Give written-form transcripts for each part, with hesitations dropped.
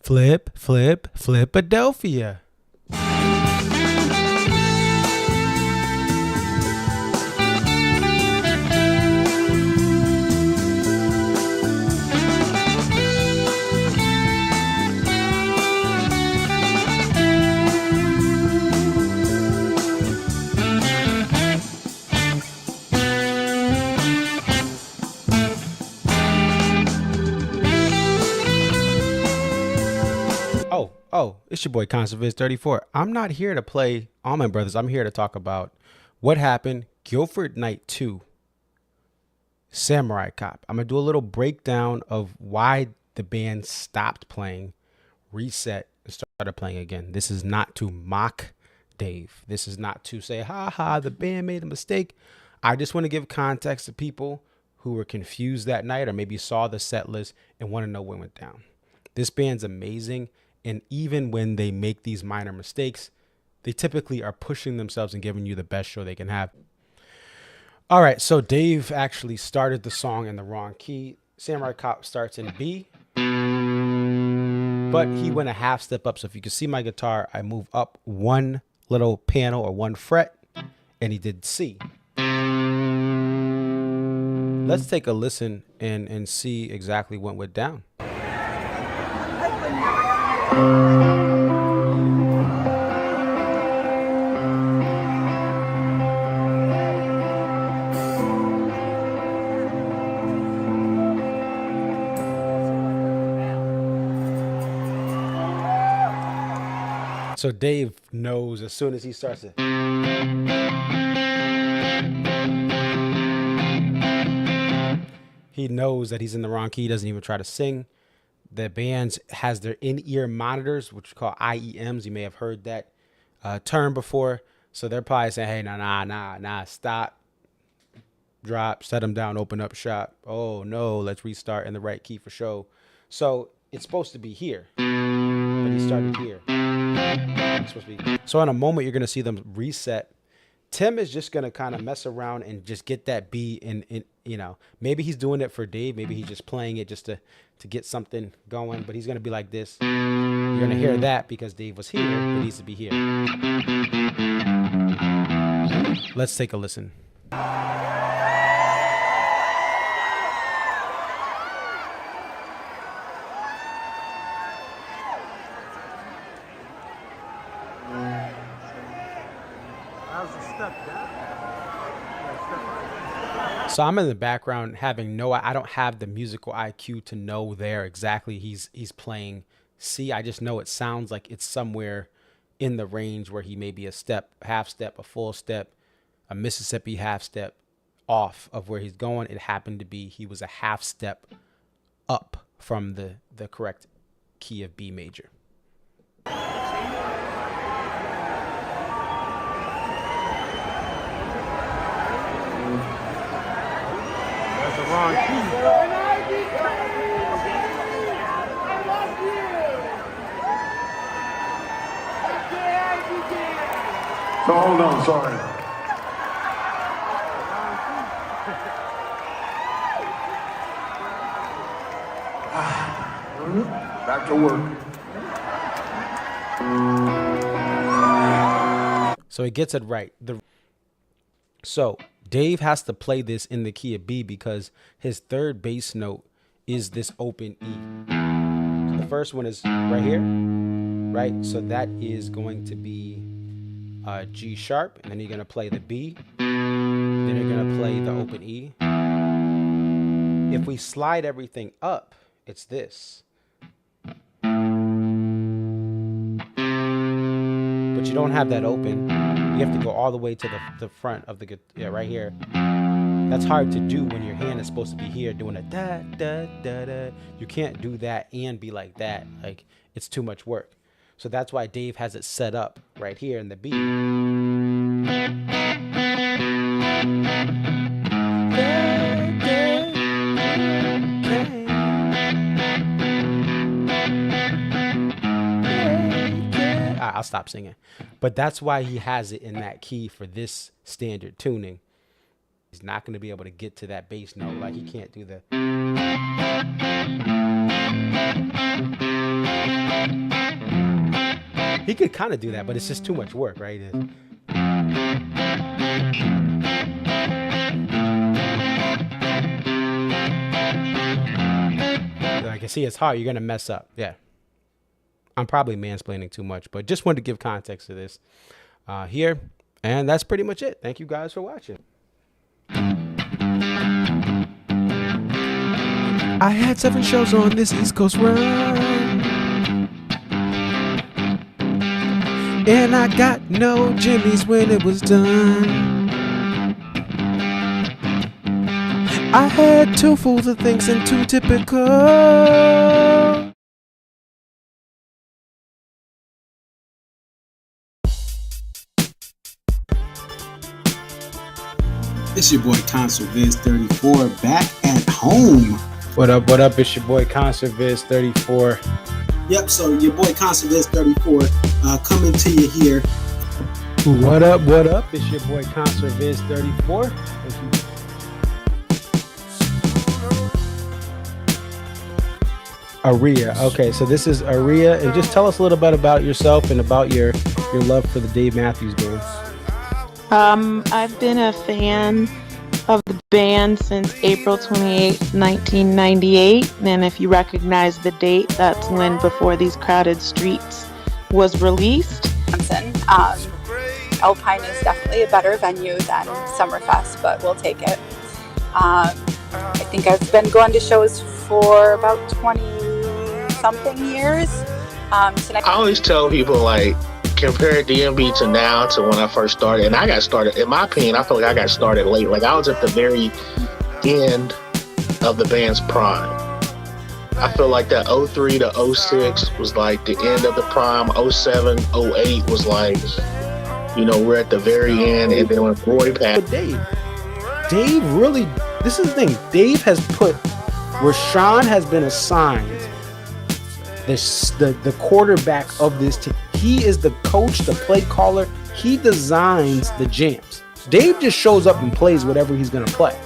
Flip, flip, Flipadelphia. Oh, it's your boy Conserviz34. I'm not here to play Allman Brothers. I'm here to talk about what happened, Guilford Night 2, Samurai Cop. I'm going to do a little breakdown of why the band stopped playing, reset, and started playing again. This is not to mock Dave. This is not to say, ha ha, the band made a mistake. I just want to give context to people who were confused that night or maybe saw the set list and want to know what went down. This band's amazing. And even when they make these minor mistakes, they typically are pushing themselves and giving you the best show they can have. All right, so Dave actually started the song in the wrong key. Samurai Cop starts in B, but he went a half step up. So if you can see my guitar, I move up one little panel or one fret, and he did C. Let's take a listen and see exactly what went down. So Dave knows as soon as he starts it. He knows that he's in the wrong key. He doesn't even try to sing. The band has their in-ear monitors, which are called IEMs. You may have heard that term before. So they're probably saying, hey, nah, stop, drop, set them down, open up shop. Oh, no, let's restart in the right key for show. So it's supposed to be here, but he started here. It's supposed to be. So in a moment, you're going to see them reset. Tim is just going to kind of mess around and just get that B in, you know, maybe he's doing it for Dave. Maybe he's just playing it just to get something going, but he's going to be like this. You're going to hear that because Dave was here, but he needs to be here. Let's take a listen. So I'm in the background having I don't have the musical IQ to know there exactly he's playing C. I just know it sounds like it's somewhere in the range where he may be a step, half step, a full step, a Mississippi half step off of where he's going. It happened to be he was a half step up from the correct key of B major. Wrong key. So hold on, sorry. Back to work. So he gets it right. So Dave has to play this in the key of B because his third bass note is this open E. So the first one is right here, right? So that is going to be G sharp, and then you're going to play the B. Then you're going to play the open E. If we slide everything up, it's this. But you don't have that open. You have to go all the way to the front of the guitar, yeah, right here. That's hard to do when your hand is supposed to be here doing a da da da da. You can't do that and be like that. Like, it's too much work. So that's why Dave has it set up right here in the B. I'll stop singing. But that's why he has it in that key for this standard tuning. He's not going to be able to get to that bass note. Like, he can't do the... He could kind of do that, but it's just too much work, right? I can see it's hard. You're going to mess up. Yeah. I'm probably mansplaining too much, but just wanted to give context to this here. And that's pretty much it. Thank you guys for watching. I had 7 shows on this East Coast run, and I got no Jimmys when it was done. I had 2 fools of things and 2 typical. It's your boy Concert Viz 34 back at home. What up? What up? It's your boy Concert Viz 34. Yep, so your boy Concert Viz 34 coming to you here. What up? What up? It's your boy Concert Viz 34. Aria. Okay, so this is Aria, and just tell us a little bit about yourself and about your love for the Dave Matthews Band. I've been a fan of the band since April 28, 1998, and if you recognize the date, that's when Before These Crowded Streets was released. Alpine is definitely a better venue than Summerfest, but we'll take it. I think I've been going to shows for about 20-something years. I always tell people, like, compare DMB to now to when I first started, and I got started, in my opinion, I feel like I got started late. Like, I was at the very end of the band's prime. I feel like that 03 to 06 was like the end of the prime. 07, 08 was like, you know, we're at the very end, and then when Roy passed. But Dave really, this is the thing, Dave has put, Rashawn has been assigned the quarterback of this team. He is the coach, the play caller. He designs the jams. Dave just shows up and plays whatever he's going to play.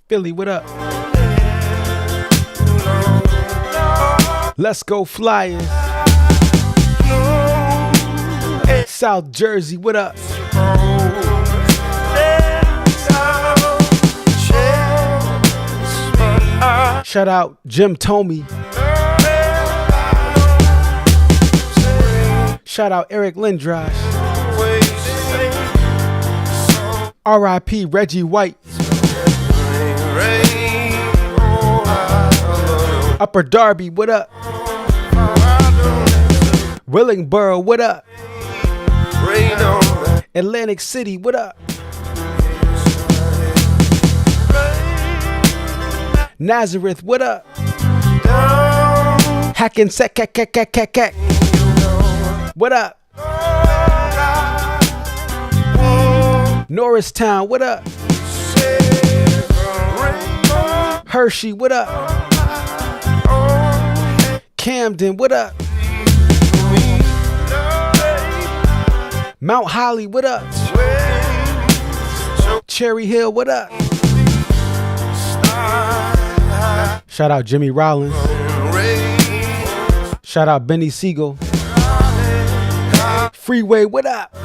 Philly, what up? Let's go Flyers. South Jersey, what up? Shout out Jim Tomey. Shout out Eric Lindros. R.I.P. Reggie White. Upper Darby, what up? Willingboro, what up? Atlantic City, what up? Nazareth, what up? Hackensack, what up? Norristown, what up? Hershey, what up? Camden, what up? Mount Holly, what up? Cherry Hill, what up? Shout out Jimmy Rollins. Shout out Benny Siegel. Freeway, what up?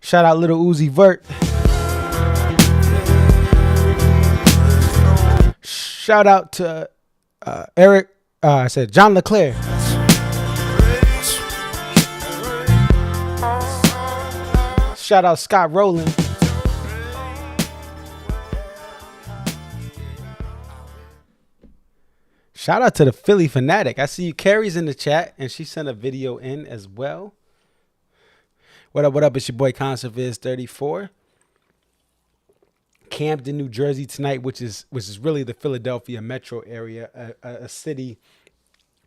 Shout out Little Uzi Vert. Shout out to Eric, I said John LeClaire. Shout out Scott Rowland. Shout out to the Philly Fanatic. I see you. Carrie's in the chat, and she sent a video in as well. What up, what up? It's your boy Concert Viz 34. Camden, New Jersey tonight, which is really the Philadelphia metro area, a city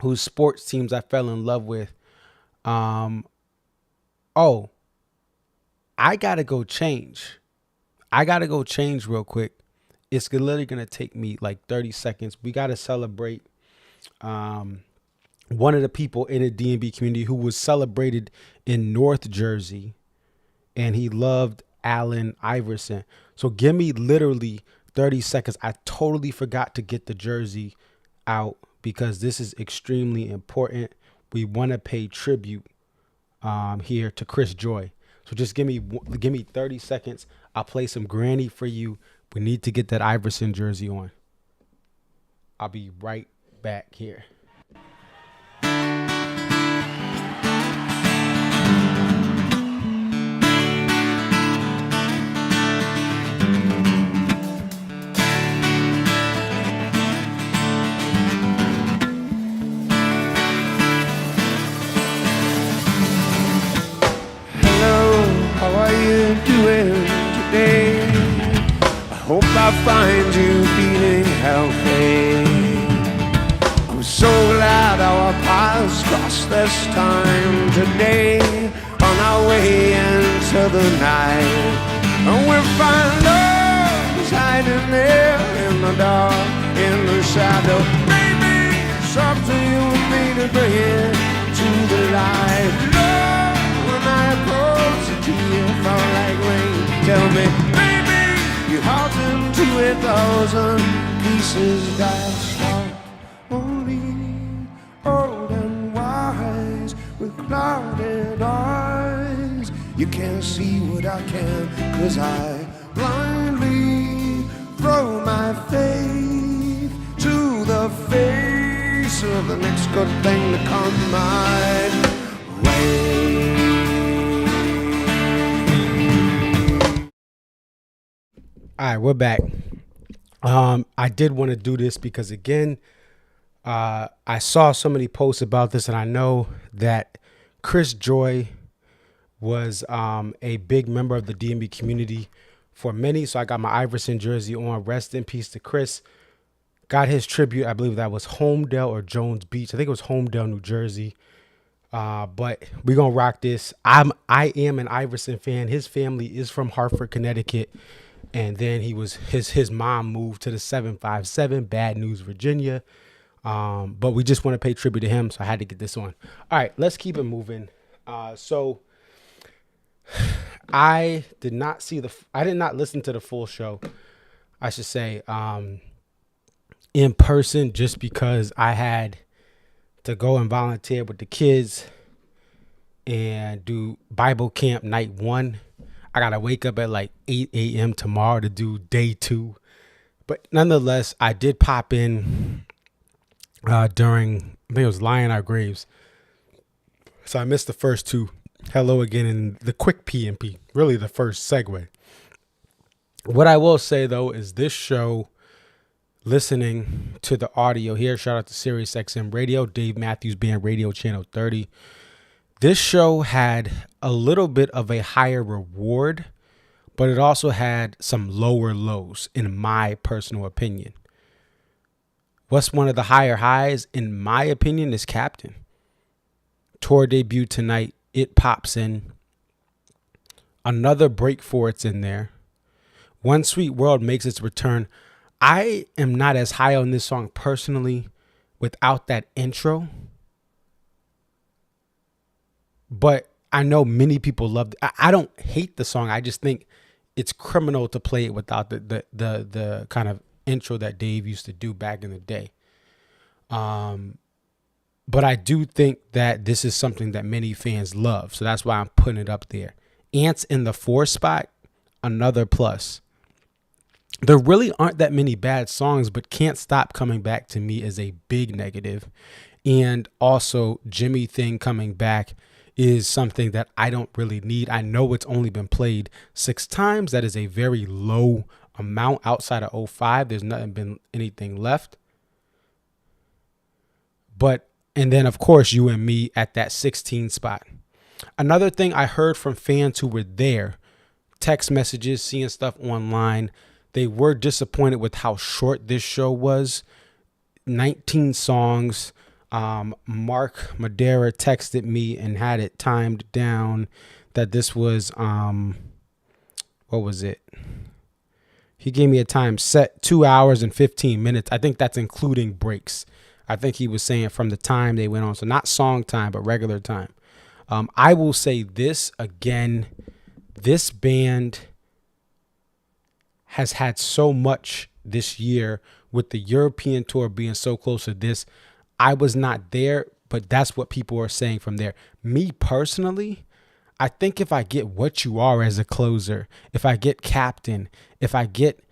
whose sports teams I fell in love with. Oh, I gotta go change. I gotta go change real quick. It's literally gonna take me like 30 seconds. We gotta celebrate one of the people in the D&B community who was celebrated in North Jersey, and he loved Allen Iverson. So give me literally 30 seconds. I totally forgot to get the jersey out because this is extremely important. We want to pay tribute here to Chris Joy. So just give me 30 seconds. I'll play some Granny for you. We need to get that Iverson jersey on. I'll be right back here. Today, I hope I find you feeling healthy. I'm so glad our paths crossed this time today on our way into the night, and we'll find us hiding there in the dark, in the shadow. Maybe it's up to you and me to bring it to the light. Love, when I approach a tear fall like rain. Tell me, baby, your heart's into 1,000 pieces. That's only old and wise with clouded eyes. You can't see what I can, 'cause I blindly throw my faith to the face of the next good thing to come my way. All right, we're back. I did want to do this because, again, I saw so many posts about this, and I know that Chris Joy was a big member of the D&B community for many. So I got my Iverson jersey on. Rest in peace to Chris. Got his tribute. I believe that was Homedale or Jones Beach. I think it was Homedale, New Jersey. But we're going to rock this. I am an Iverson fan. His family is from Hartford, Connecticut. And then his mom moved to the 757, Bad News, Virginia. But we just want to pay tribute to him, so I had to get this on. All right, let's keep it moving. So I did not listen to the full show, I should say, in person, just because I had to go and volunteer with the kids and do Bible camp night 1. I got to wake up at like 8 a.m. tomorrow to do day 2. But nonetheless, I did pop in during, I think it was Lion Our Graves. So I missed the first 2. Hello again, and the quick PMP, really the first segue. What I will say, though, is this show, listening to the audio here, shout out to Sirius XM Radio, Dave Matthews Band Radio Channel 30. This show had a little bit of a higher reward, but it also had some lower lows, in my personal opinion. What's one of the higher highs, in my opinion, is Captain. Tour debut tonight. It pops in. Another break for it's in there. One Sweet World makes its return. I am not as high on this song personally without that intro. But I know many people loved it. I don't hate the song. I just think it's criminal to play it without the kind of intro that Dave used to do back in the day. But I do think that this is something that many fans love. So that's why I'm putting it up there. Ants in the 4 spot, another plus. There really aren't that many bad songs, but Can't Stop Coming Back to me is a big negative. And also Jimmy Thing coming back is something that I don't really need. I know it's only been played 6 times. That is a very low amount. Outside of 05, there's been anything left. And then, of course, You and Me at that 16 spot. Another thing I heard from fans who were there, text messages, seeing stuff online, they were disappointed with how short this show was. 19 songs. Mark Madera texted me and had it timed down that this was, what was it? He gave me a time set, 2 hours and 15 minutes. I think that's including breaks. I think he was saying from the time they went on. So not song time, but regular time. I will say this again. This band has had so much this year with the European tour being so close to this. I was not there, but that's what people are saying from there. Me personally, I think if I get What You Are as a closer, if I get Captain, if I get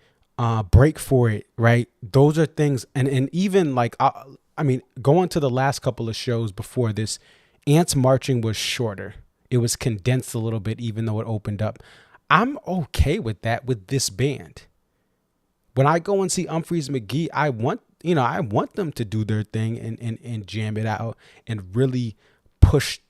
Break For It, right? Those are things. And even like, I mean, going to the last couple of shows before this, Ants Marching was shorter. It was condensed a little bit, even though it opened up. I'm okay with that with this band. When I go and see Humphreys McGee, I want them to do their thing and jam it out and really push.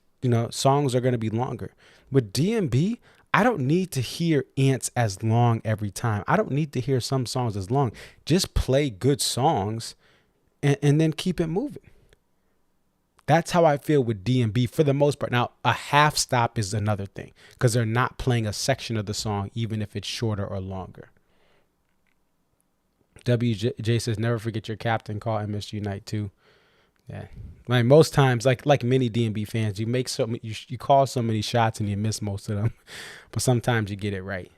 Songs are going to be longer. With DMB, I don't need to hear Ants as long every time. I don't need to hear some songs as long. Just play good songs and then keep it moving. That's how I feel with DMB for the most part. Now, a half stop is another thing because they're not playing a section of the song, even if it's shorter or longer. WJ says, never forget your captain call MSG night too. Yeah. Like most times, like many DMB fans, you make you call so many shots and you miss most of them, but sometimes you get it right.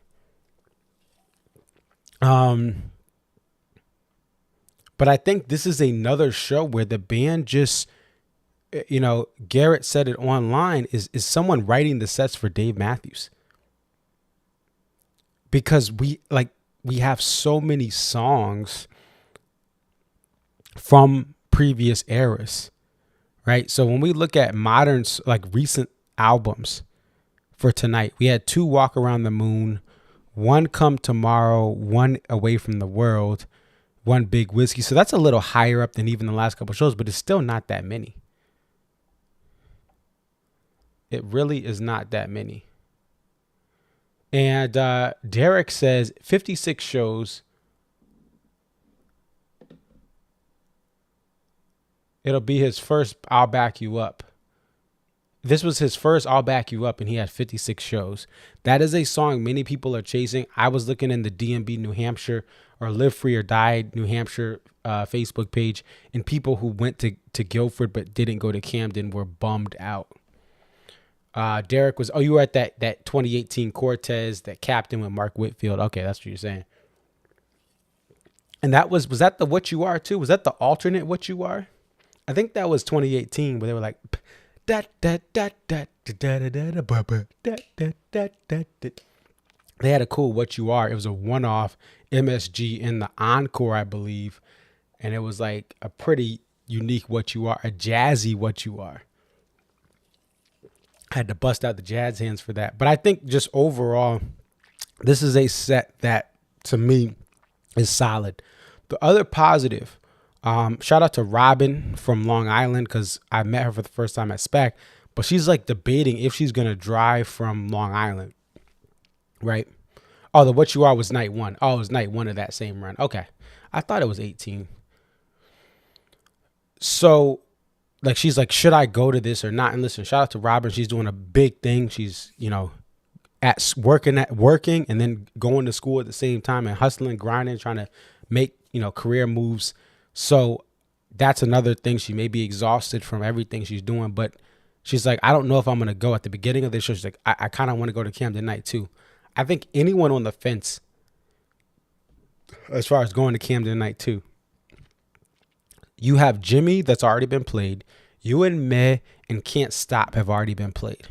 But I think this is another show where the band just, Garrett said it online, is someone writing the sets for Dave Matthews. Because we have so many songs from previous eras, right? So when we look at modern, like recent albums for tonight, we had 2 Walk Around the Moon, 1 Come Tomorrow, 1 Away from the World, 1 Big Whiskey. So that's a little higher up than even the last couple of shows, but it's still not that many. It really is not that many. And Derek says 56 shows. It'll be his first I'll Back You Up. This was his first I'll Back You Up, and he had 56 shows. That is a song many people are chasing. I was looking in the DMB New Hampshire or Live Free or Die New Hampshire Facebook page, and people who went to Guilford but didn't go to Camden were bummed out. Derek was, you were at that 2018 Cortez, that Captain with Mark Whitfield. Okay, that's what you're saying. And that was that the What You Are too? Was that the alternate What You Are? I think that was 2018 where they were like, they had a cool What You Are. It was a one-off MSG in the encore, I believe. And it was like a pretty unique What You Are, a jazzy What You Are. I had to bust out the jazz hands for that. But I think just overall, this is a set that, to me, is solid. The other positive, shout out to Robin from Long Island, because I met her for the first time at SPAC, but she's like debating if she's going to drive from Long Island, right? Oh, the What You Are was night 1. Oh, it was night 1 of that same run. Okay. I thought it was 18. So, like, she's like, should I go to this or not? And listen, shout out to Robin. She's doing a big thing. She's, working and then going to school at the same time and hustling, grinding, trying to make, career moves. So that's another thing. She may be exhausted from everything she's doing, but she's like, I don't know if I'm going to go. At the beginning of this show, she's like, I kind of want to go to Camden night too. I think anyone on the fence as far as going to Camden night too, you have Jimmy that's already been played. You and Meh and Can't Stop have already been played.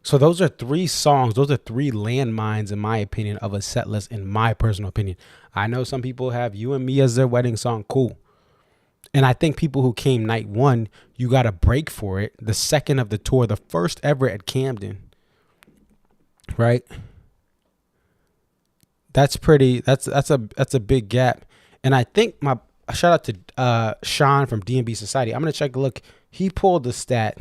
So those are 3 songs. Those are 3 landmines, in my opinion, of a set list, in my personal opinion. I know some people have You and Me as their wedding song. Cool. And I think people who came night 1, you got a break for it. The second of the tour, the first ever at Camden. Right? That's a big gap. And I think shout out to Sean from DMB Society. I'm going to check a look. He pulled the stat.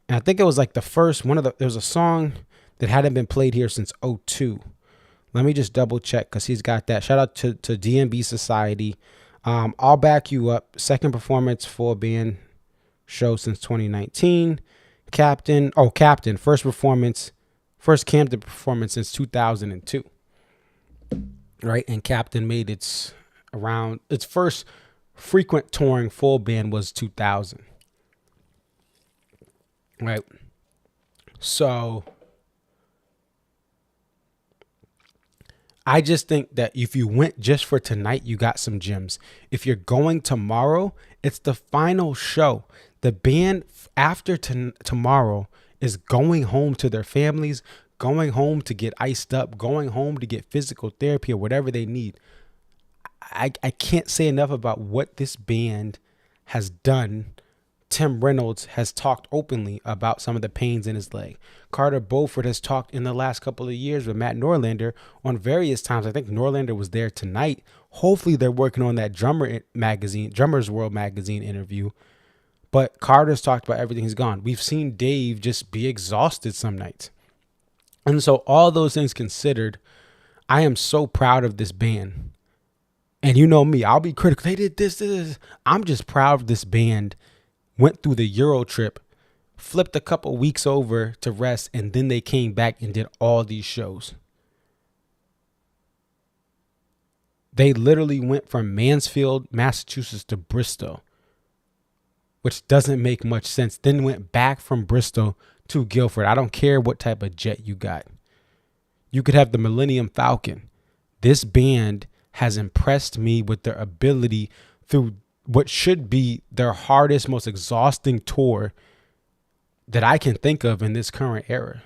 And I think it was like the first there was a song that hadn't been played here since 2002. Let me just double check because he's got that. Shout out to DMB Society. I'll back you up. Second performance full band show since 2019. Captain. First Camden performance since 2002. Right, and Captain made its first frequent touring full band was 2000. Right, so I just think that if you went just for tonight, you got some gems. If you're going tomorrow, it's the final show. The band after tomorrow is going home to their families, going home to get iced up, going home to get physical therapy or whatever they need. I can't say enough about what this band has done. Tim Reynolds has talked openly about some of the pains in his leg. Carter Beauford has talked in the last couple of years with Matt Norlander on various times. I think Norlander was there tonight. Hopefully they're working on that Drummers World magazine interview. But Carter's talked about everything he's gone. We've seen Dave just be exhausted some nights. And so all those things considered, I am so proud of this band. And you know me, I'll be critical. They did this. I'm just proud of this band. Went through the Euro trip, flipped a couple weeks over to rest, and then they came back and did all these shows. They literally went from Mansfield, Massachusetts to Bristol, which doesn't make much sense. Then went back from Bristol to Guildford. I don't care what type of jet you got. You could have the Millennium Falcon. This band has impressed me with their ability through what should be their hardest, most exhausting tour that I can think of in this current era.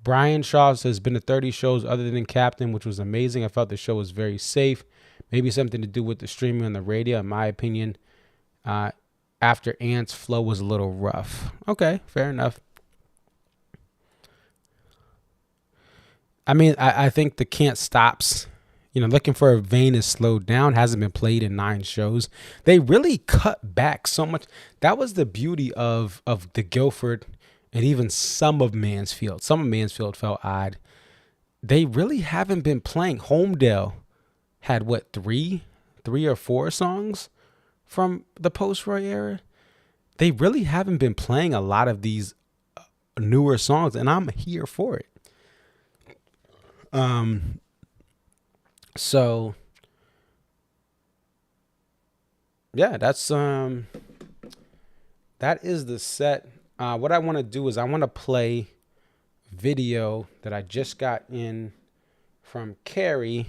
Brian Shaw says, been to 30 shows other than Captain, which was amazing. I felt the show was very safe. Maybe something to do with the streaming on the radio, in my opinion. After Ant's flow was a little rough. Okay, fair enough. I mean, I think the Can't Stops, Looking for a Vein is slowed down, hasn't been played in 9 shows. They really cut back so much. That was the beauty of the Guildford and even some of Mansfield. Some of Mansfield felt odd. They really haven't been playing. Homedale had, 3 or 4 songs from the post-Roy era? They really haven't been playing a lot of these newer songs, and I'm here for it. So yeah, that is the set. What I want to do is I want to play video that I just got in from Carrie.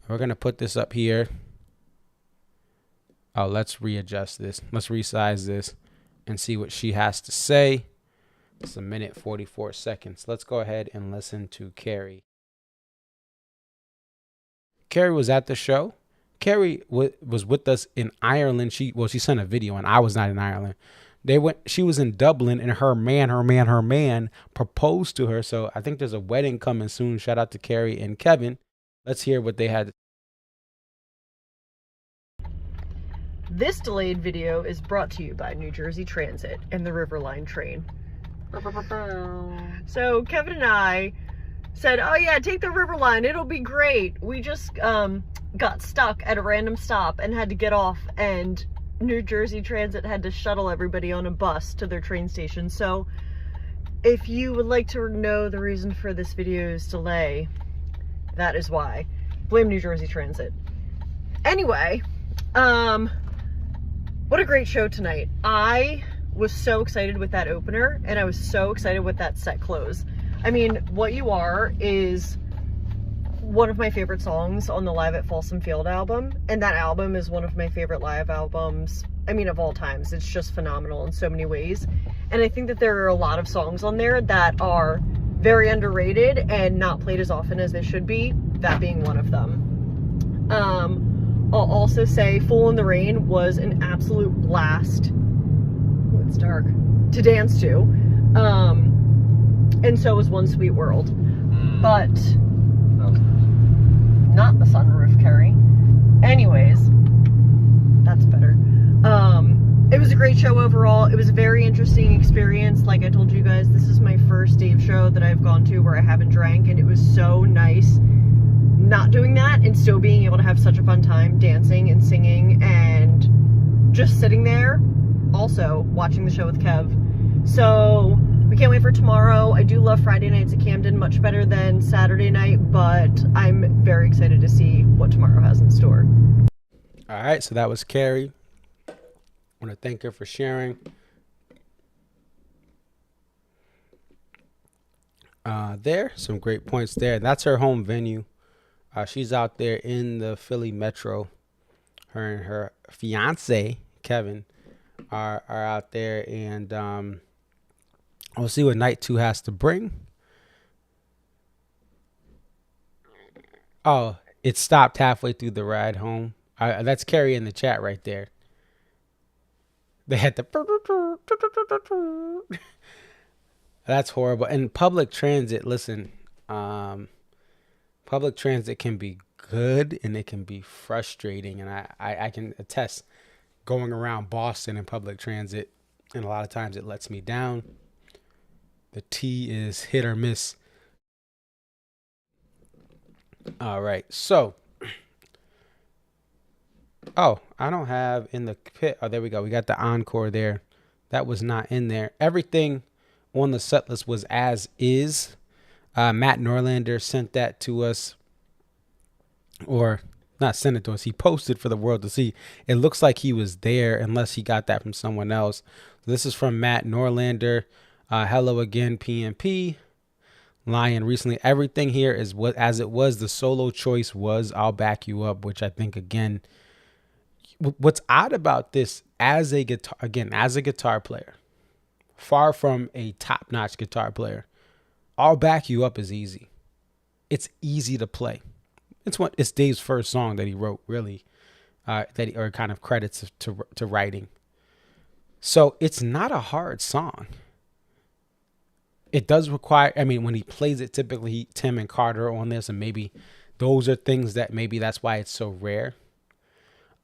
We're going to put this up here. Oh, let's readjust this. Let's resize this and see what she has to say. It's 1 minute 44 seconds. Let's go ahead and listen to Carrie. Carrie was at the show. Carrie was with us in Ireland. She sent a video, and I was not in Ireland. She was in Dublin, and her man proposed to her. So I think there's a wedding coming soon. Shout out to Carrie and Kevin. Let's hear what they had. This delayed video is brought to you by New Jersey Transit and the River Line train. So Kevin and I said, oh yeah, take the River Line, it'll be great. We just got stuck at a random stop and had to get off, and New Jersey Transit had to shuttle everybody on a bus to their train station. So if you would like to know the reason for this video's delay, that is why. Blame New Jersey Transit. Anyway, what a great show tonight. I was so excited with that opener, and I was so excited with that set close. I mean, What You Are is one of my favorite songs on the Live at Folsom Field album, and that album is one of my favorite live albums, of all times. It's just phenomenal in so many ways, and I think that there are a lot of songs on there that are very underrated and not played as often as they should be, that being one of them. I'll also say Fool in the Rain was an absolute blast. Oh, it's dark. To dance to. And so was One Sweet World. But not the sunroof, Carrie. Anyways, that's better. It was a great great show overall. It was a very interesting experience. Like I told you guys, this is my first Dave show that I've gone to where I haven't drank, and it was so nice not doing that and still being able to have such a fun time dancing and singing and just sitting there, also watching the show with Kev. So we can't wait for tomorrow. I do love Friday nights at Camden much better than Saturday night, but I'm very excited to see what tomorrow has in store. All right, so that was Carrie. I want to thank her for sharing. There, some great points there. That's her home venue. She's out there in the Philly metro. Her and her fiance, Kevin, are out there, and we'll see what night 2 has to bring. Oh, it stopped halfway through the ride home. That's Carrie in the chat right there. They had the... That's horrible. And public transit, listen, public transit can be good and it can be frustrating. And I can attest going around Boston in public transit, and a lot of times it lets me down. The T is hit or miss. All right. So, oh, I don't have in the pit. Oh, there we go. We got the encore there. That was not in there. Everything on the set list was as is. Matt Norlander sent that to us, or not sent it to us. He posted for the world to see. It looks like he was there, unless he got that from someone else. This is from Matt Norlander. Hello again, PNP. Lion recently. Everything here is what as it was. The solo choice was I'll Back You Up, which I think, again, what's odd about this as a guitar player, far from a top-notch guitar player, I'll Back You Up is easy. It's easy to play. It's Dave's first song that he wrote, really, or kind of credits to writing. So it's not a hard song. It does require, I mean, when he plays it, typically Tim and Carter are on this, and maybe those are things that maybe that's why it's so rare.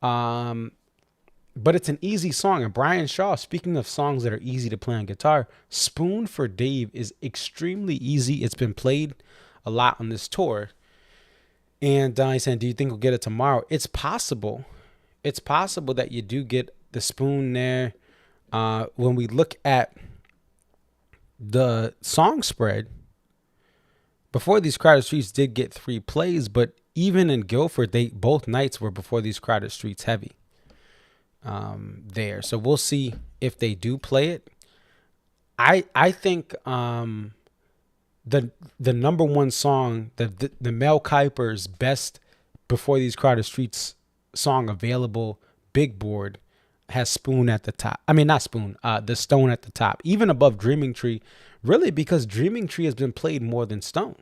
But it's an easy song. And Brian Shaw, speaking of songs that are easy to play on guitar, Spoon for Dave is extremely easy. It's been played a lot on this tour. And he said, do you think we'll get it tomorrow? It's possible. It's possible that you do get the Spoon there. When we look at the song spread, Before These Crowded Streets did get 3 plays, but even in Guilford, both nights were Before These Crowded Streets heavy there. So we'll see if they do play it. I think the number one song, the Mel Kiper's best Before These Crowded Streets song available, Big Board, has Spoon at the top. I mean, not Spoon, the Stone at the top, even above Dreaming Tree, really, because Dreaming Tree has been played more than Stone.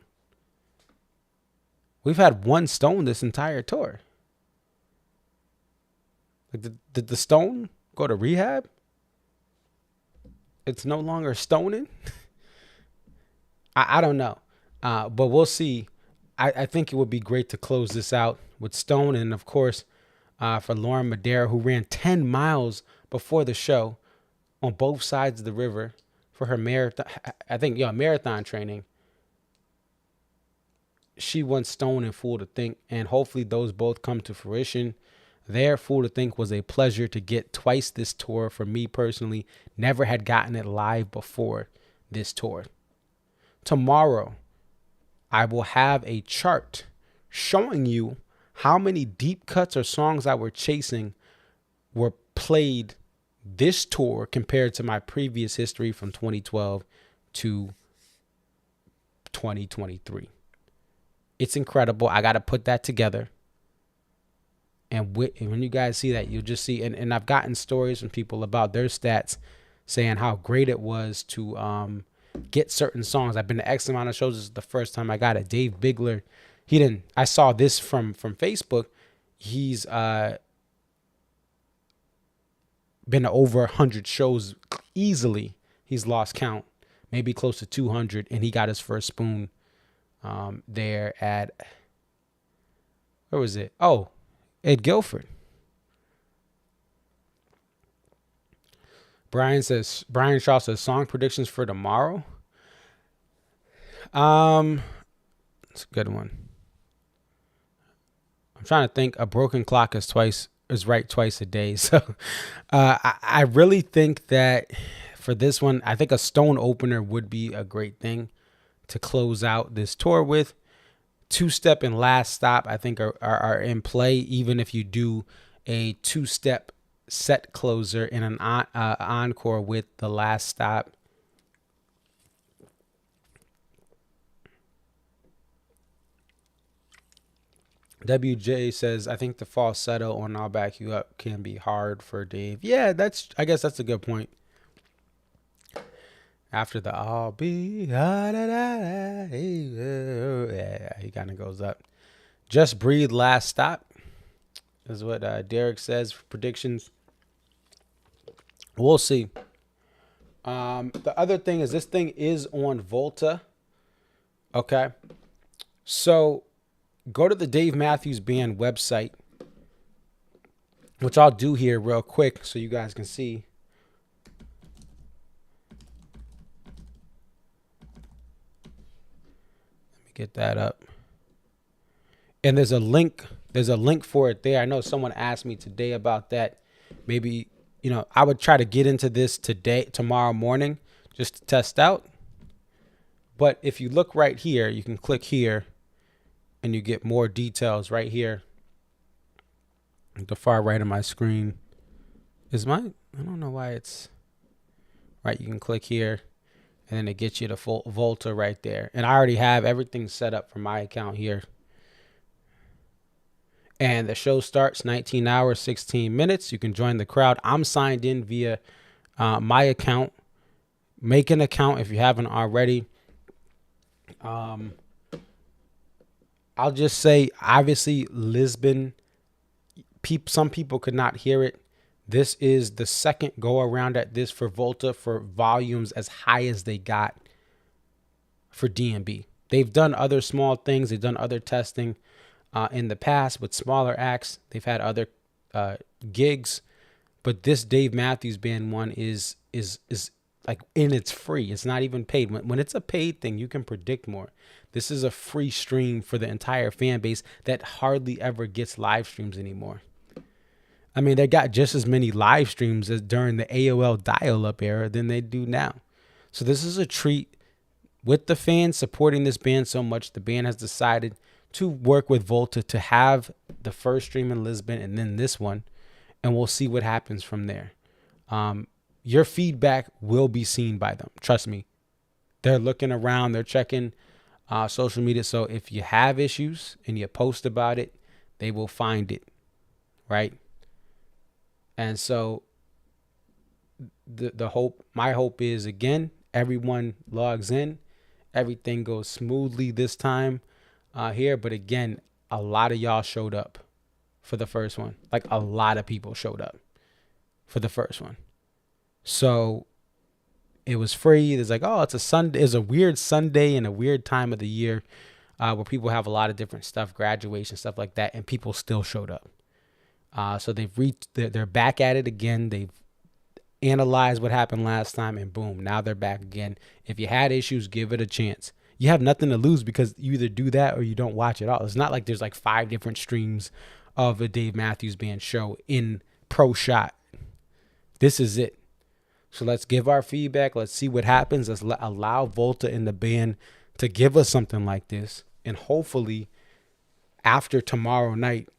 We've had one Stone this entire tour. Like, did the Stone go to rehab? It's no longer stoning. I don't know, but we'll see. I think it would be great to close this out with Stone, and of course, for Lauren Madera, who ran 10 miles before the show on both sides of the river for her marathon. I think, marathon training. She won Stone and Fool to Think, and hopefully those both come to fruition. Their Fool to Think was a pleasure to get twice this tour for me personally. Never had gotten it live before this tour. Tomorrow, I will have a chart showing you how many deep cuts or songs I were chasing were played this tour compared to my previous history from 2012 to 2023. It's incredible. I got to put that together. And when you guys see that, you'll just see, and I've gotten stories from people about their stats saying how great it was to get certain songs. I've been to X amount of shows. This is the first time I got it. Dave Bigler, I saw this from Facebook. He's been to over 100 shows easily. He's lost count, maybe close to 200, and he got his first Spoon there at, where was it? Oh, at Guilford. Brian Shaw says song predictions for tomorrow. It's a good one. I'm trying to think. A broken clock is right twice a day. So I really think that for this one, I think a Stone opener would be a great thing to close out this tour with. Two-step and Last Stop, I think, are in play, even if you do a two-step set closer in an encore with the Last Stop. WJ says, I think the falsetto on I'll Back You Up can be hard for Dave. Yeah, I guess that's a good point. After the I'll be, yeah, he kind of goes up. Just Breathe, Last Stop is what Derek says for predictions. We'll see. The other thing is this thing is on Volta. Okay. So go to the Dave Matthews Band website, which I'll do here real quick so you guys can see. Let me get that up. And there's a link for it there. I know someone asked me today about that. Maybe, I would try to get into this tomorrow morning, just to test out. But if you look right here, you can click here and you get more details right here. The far right of my screen I don't know why it's right. You can click here and then it gets you to full Volta right there. And I already have everything set up for my account here. And the show starts 19 hours, 16 minutes. You can join the crowd. I'm signed in via my account. Make an account if you haven't already. I'll just say, obviously, Lisbon, some people could not hear it. This is the second go around at this for Volta for volumes as high as they got for DMB. They've done other small things. They've done other testing in the past with smaller acts. They've had other gigs, but this Dave Matthews Band one is like, and it's free. It's not even paid. When it's a paid thing, you can predict more. This is a free stream for the entire fan base that hardly ever gets live streams anymore. I mean, they got just as many live streams as during the AOL dial-up era than they do now. So this is a treat. With the fans supporting this band so much, the band has decided to work with Volta to have the first stream in Lisbon and then this one, and we'll see what happens from there. Your feedback will be seen by them. Trust me. They're looking around. They're checking social media. So if you have issues and you post about it, they will find it, right? And so my hope is, again, everyone logs in. Everything goes smoothly this time here. But again, a lot of y'all showed up for the first one. Like, a lot of people showed up for the first one. So it was free. It's like, oh, it's a Sunday. It's a weird Sunday and a weird time of the year where people have a lot of different stuff, graduation, stuff like that. And people still showed up. So they're back at it again. They've analyzed what happened last time, and boom, now they're back again. If you had issues, give it a chance. You have nothing to lose because you either do that or you don't watch it all. It's not like there's like 5 different streams of a Dave Matthews Band show in Pro Shot. This is it. So let's give our feedback. Let's see what happens. Let's allow Volta and the band to give us something like this. And hopefully after tomorrow night,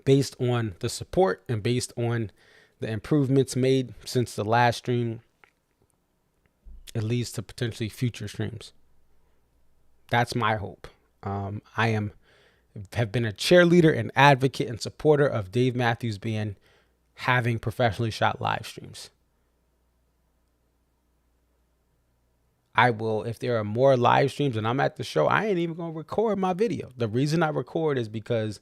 based on the support and based on the improvements made since the last stream, it leads to potentially future streams. That's my hope. I have been a cheerleader and advocate and supporter of Dave Matthews Band having professionally shot live streams. I will, if there are more live streams and I'm at the show, I ain't even going to record my video. The reason I record is because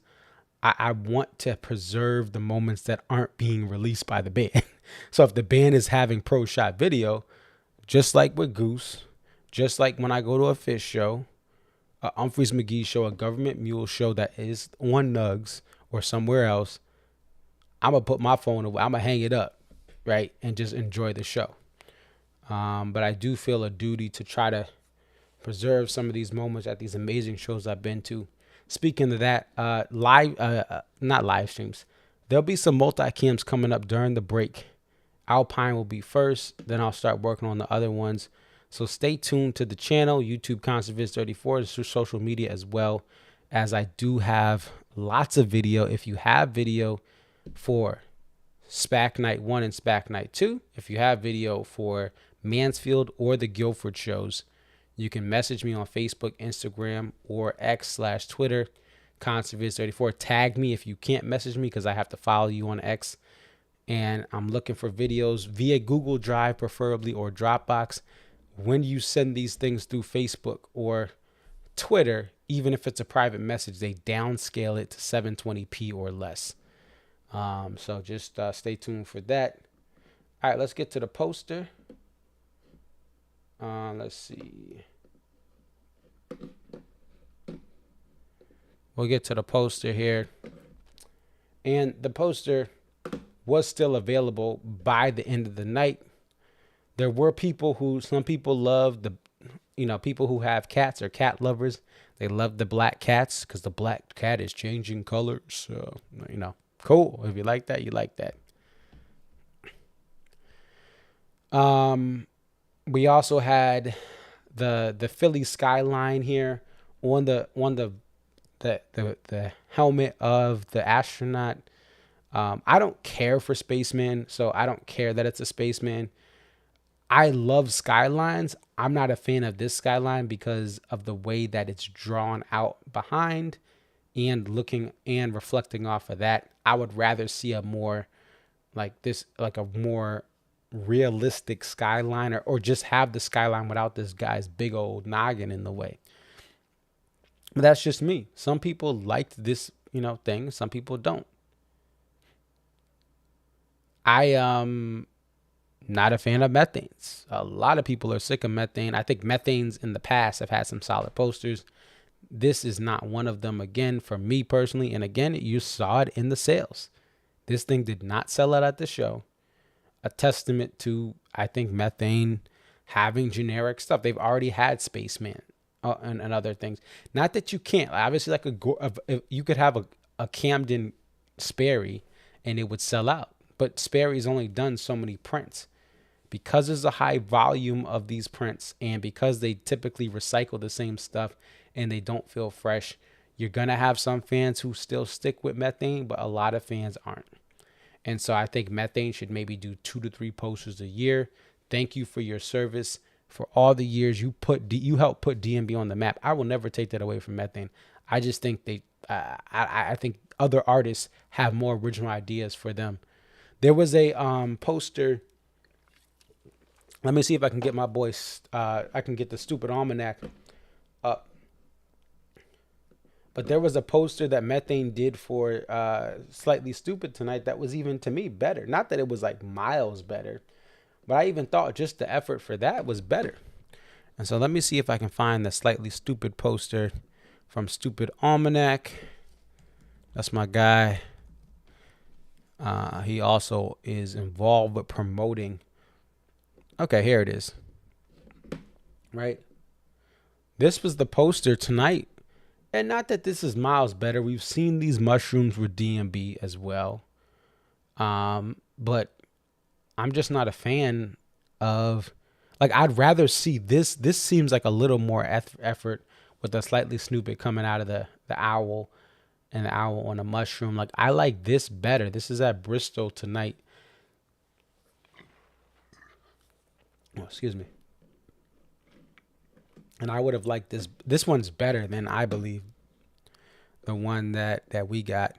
I want to preserve the moments that aren't being released by the band. So if the band is having pro shot video, just like with Goose, just like when I go to a Fish show, a Humphreys McGee show, a Government Mule show that is on Nugs or somewhere else, I'm going to put my phone away. I'm going to hang it up right, and just enjoy the show. But I do feel a duty to try to preserve some of these moments at these amazing shows I've been to. Speaking of that, not live streams. There'll be some multi-cams coming up during the break. Alpine will be first, then I'll start working on the other ones. So stay tuned to the channel, YouTube ConcertViz34, social media as well, as I do have lots of video. If you have video for SPAC Night 1 and SPAC Night 2, if you have video for Mansfield or the Guilford shows, you can message me on Facebook, Instagram, or X/Twitter, ConcertViz34. Tag me if you can't message me because I have to follow you on X. And I'm looking for videos via Google Drive, preferably, or Dropbox. When you send these things through Facebook or Twitter, even if it's a private message, they downscale it to 720p or less. So just stay tuned for that. All right, let's get to the poster. Let's see. We'll get to the poster here. And the poster was still available by the end of the night. There were some people love people who have cats or cat lovers. They love the black cats because the black cat is changing colors. So, cool. If you like that, you like that. We also had the Philly skyline here on the helmet of the astronaut. I don't care for spaceman, so I don't care that it's a spaceman. I love skylines. I'm not a fan of this skyline because of the way that it's drawn out behind and looking and reflecting off of that. I would rather see a more realistic skyline, or just have the skyline without this guy's big old noggin in the way. But that's just me. Some people liked this, thing. Some people don't. I am not a fan of methanes. A lot of people are sick of methane. I think methanes in the past have had some solid posters. This is not one of them, again, for me personally. And again, you saw it in the sales. This thing did not sell out at the show. A testament to, I think, methane having generic stuff. They've already had Spaceman and other things. Not that you can't. Obviously, you could have a Camden Sperry and it would sell out. But Sperry's only done so many prints. Because there's a high volume of these prints and because they typically recycle the same stuff and they don't feel fresh, you're going to have some fans who still stick with methane, but a lot of fans aren't. And so I think methane should maybe do 2 to 3 posters a year. Thank you for your service, for all the years you helped put DMB on the map. I will never take that away from methane. I just think I think other artists have more original ideas for them. There was a poster. Let me see if I can get my boy. I can get the stupid almanac up. But there was a poster that Methane did for Slightly Stupid tonight that was even, to me, better. Not that it was like miles better, but I even thought just the effort for that was better. And so let me see if I can find the Slightly Stupid poster from Stupid Almanac. That's my guy. He also is involved with promoting. Okay, here it is. Right? This was the poster tonight. And not that this is miles better. We've seen these mushrooms with DMB as well. But I'm just not a fan of, I'd rather see this. This seems like a little more effort with the Slightly Stupid coming out of the owl and the owl on a mushroom. I like this better. This is at Bristol tonight. Oh, excuse me. And I would have liked this. This one's better than, I believe, the one that we got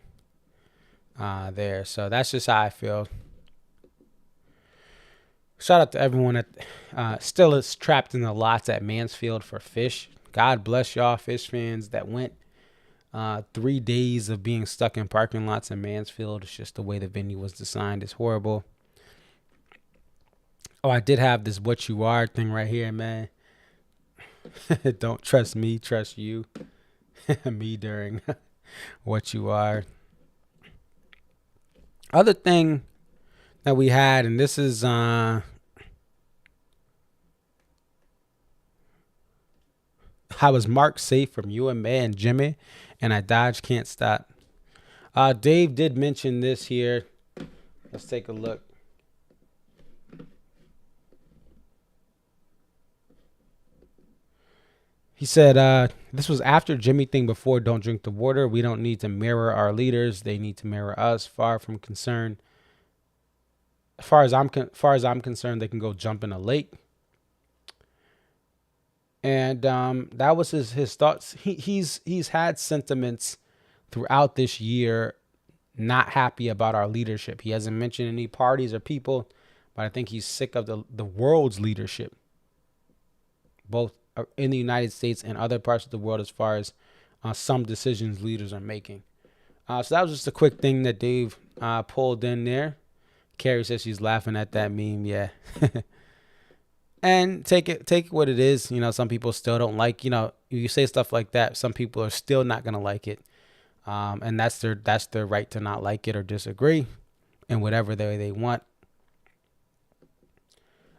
there. So that's just how I feel. Shout out to everyone that still is trapped in the lots at Mansfield for Fish. God bless y'all Fish fans that went. 3 days of being stuck in parking lots in Mansfield. It's just the way the venue was designed. It's horrible. Oh, I did have this "What You Are" thing right here, man. Don't trust me, trust you. Me during "What You Are." Other thing that we had, and this is how is Mark safe from you and May and Jimmy, and I Dodge can't stop. Dave did mention this here. Let's take a look. He said, this was after Jimmy thing before Don't Drink the Water. We don't need to mirror our leaders. They need to mirror us. Far from concerned. As far as I'm concerned, they can go jump in a lake. And that was his thoughts. He's had sentiments throughout this year, not happy about our leadership. He hasn't mentioned any parties or people, but I think he's sick of the world's leadership, both in the United States and other parts of the world, as far as some decisions leaders are making. So that was just a quick thing that Dave pulled in there. Carrie says she's laughing at that meme. Yeah. And take it what it is. You know, some people still don't like, you say stuff like that, some people are still not going to like it. And that's their right to not like it or disagree in whatever they want.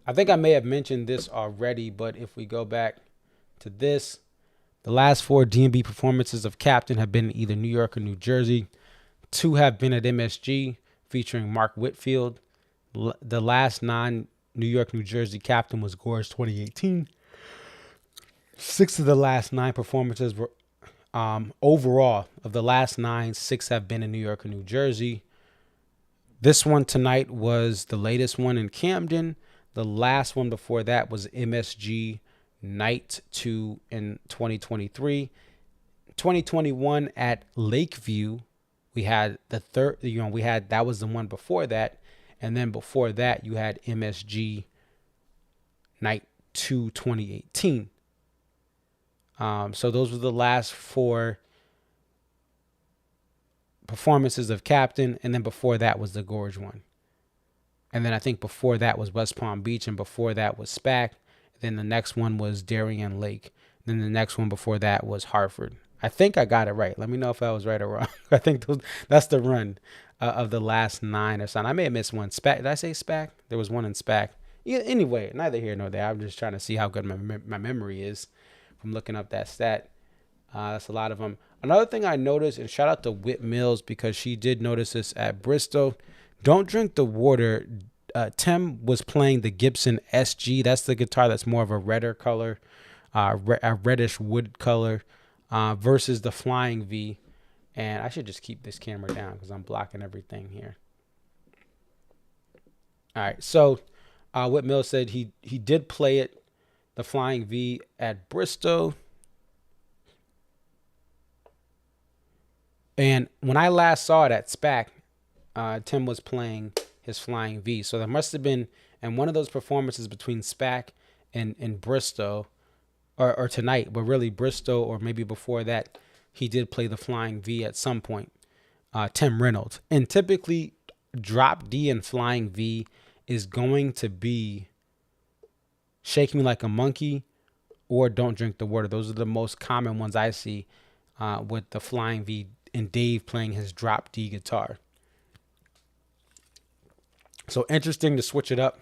I think I may have mentioned this already, but if we go back to this, the last 4 D&B performances of Captain have been in either New York or New Jersey. 2 have been at MSG featuring Mark Whitfield. The last 9 New York, New Jersey Captain was Gorge 2018. 6 of the last 9 performances were overall of the last 9, 6 have been in New York or New Jersey. This one tonight was the latest one in Camden. The last one before that was MSG Night 2 in 2023. 2021 at Lakeview, we had the third, that was the one before that. And then before that, you had MSG Night 2 2018. So those were the last 4 performances of Captain. And then before that was the Gorge one. And then I think before that was West Palm Beach. And before that was SPAC. Then the next one was Darien Lake. Then the next one before that was Hartford. I think I got it right. Let me know if I was right or wrong. I think that's the run of the last 9 or something. I may have missed one. SPAC. Did I say SPAC? There was one in SPAC. Yeah, anyway, neither here nor there. I'm just trying to see how good my memory is from looking up that stat. That's a lot of them. Another thing I noticed, and shout out to Whit Mills because she did notice this at Bristol. Don't Drink the Water. Tim was playing the Gibson SG. That's the guitar that's more of a redder color, a reddish wood color, versus the Flying V. And I should just keep this camera down because I'm blocking everything here. All right. So Whit Mills said he did play it, the Flying V, at Bristol. And when I last saw it at SPAC, Tim was playing his Flying V. So there must have been, in one of those performances between SPAC and Bristol, or tonight, but really Bristol, or maybe before that, he did play the Flying V at some point, Tim Reynolds. And typically, Drop D and Flying V is going to be Shake Me Like a Monkey or Don't Drink the Water. Those are the most common ones I see with the Flying V and Dave playing his Drop D guitar. So interesting to switch it up.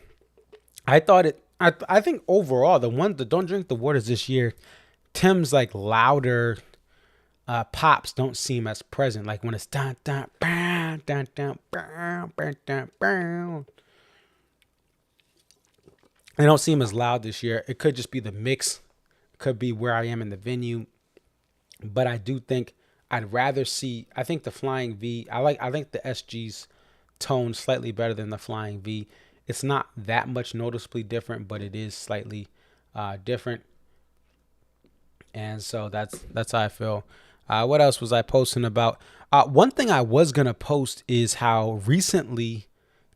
I think overall, the Don't Drink the Waters this year, Tim's like louder pops don't seem as present. Like when it's dun dun bam dun dun bam dun dun bam, they don't seem as loud this year. It could just be the mix. It could be where I am in the venue. But I do think I'd rather see. I think the Flying V. I think the SG's tone slightly better than the Flying V. It's not that much noticeably different, but it is slightly different. And so that's how I feel. What else was I posting about? One thing I was going to post is how recently,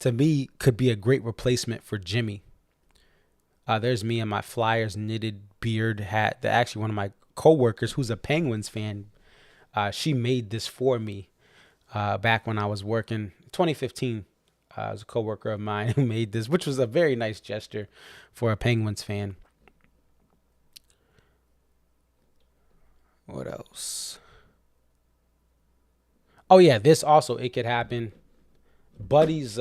to me, could be a great replacement for Jimmy. There's me in my Flyers knitted beard hat. Actually, one of my coworkers, who's a Penguins fan, she made this for me back when I was working. 2015, was a coworker of mine who made this, which was a very nice gesture for a Penguins fan. What else? Oh yeah, this also, It Could Happen. Buddy's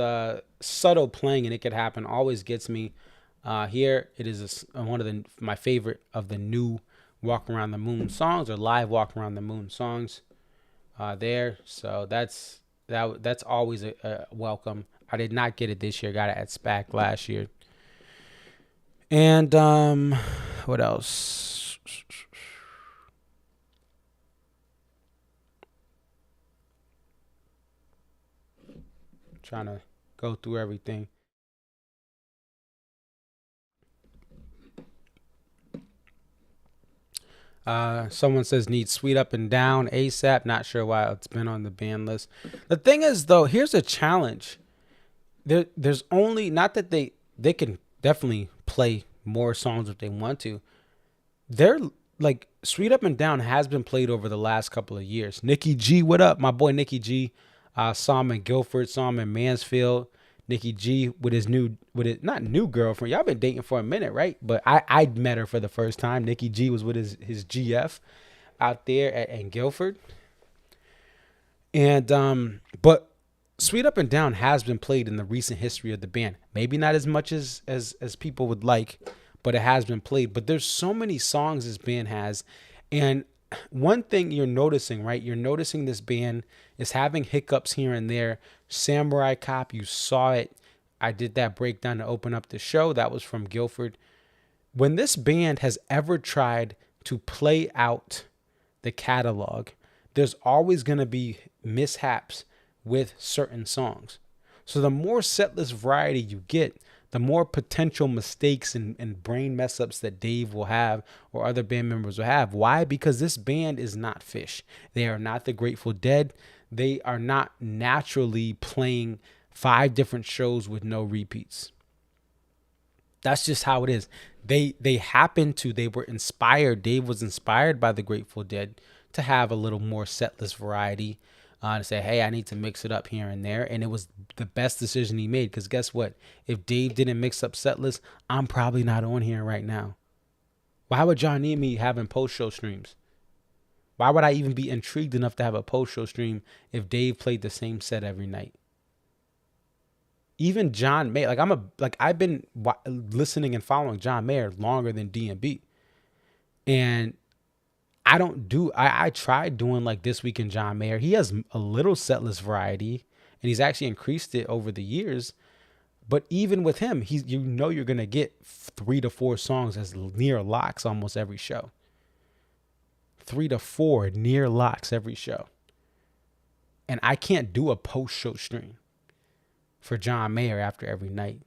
subtle playing and it could happen always gets me. Here it is one of my favorite of the new Walk Around the Moon songs, or live Walk Around the Moon songs. There, so that's always a welcome. I did not get it this year. Got it at SPAC last year. And what else? Trying to go through everything. Someone says needs Sweet Up and Down ASAP. Not sure why it's been on the band list. The thing is, though, here's a challenge. There's only, not that they can definitely play more songs if they want to. They're like, Sweet Up and Down has been played over the last couple of years. Nikki G, what up? My boy Nikki G. Saw him in Guilford, saw him in Mansfield. Nikki G with his not new girlfriend. Y'all been dating for a minute, right? But I met her for the first time. Nikki G was with his GF out there in Guilford. And but Sweet Up and Down has been played in the recent history of the band. Maybe not as much as people would like, but it has been played. But there's so many songs this band has. And one thing you're noticing, right? You're noticing this band is having hiccups here and there. Samurai Cop, you saw it. I did that breakdown to open up the show. That was from Guilford. When this band has ever tried to play out the catalog, there's always going to be mishaps with certain songs. So the more setlist variety you get, the more potential mistakes and brain mess ups that Dave will have or other band members will have. Why? Because this band is not Fish. They are not the Grateful Dead. They are not naturally playing 5 different shows with no repeats. That's just how it is. They were inspired. Dave was inspired by the Grateful Dead to have a little more setlist variety. To say, hey, I need to mix it up here and there. And it was the best decision he made. Because guess what? If Dave didn't mix up setlist, I'm probably not on here right now. Why would y'all need me having post-show streams? Why would I even be intrigued enough to have a post-show stream if Dave played the same set every night? Even John Mayer, I've been listening and following John Mayer longer than D&B. And I tried doing like This Week in John Mayer. He has a little setlist variety, and he's actually increased it over the years. But even with him, you're going to get 3 to 4 songs as near locks almost every show. 3 to 4 near locks every show. And I can't do a post-show stream for John Mayer after every night.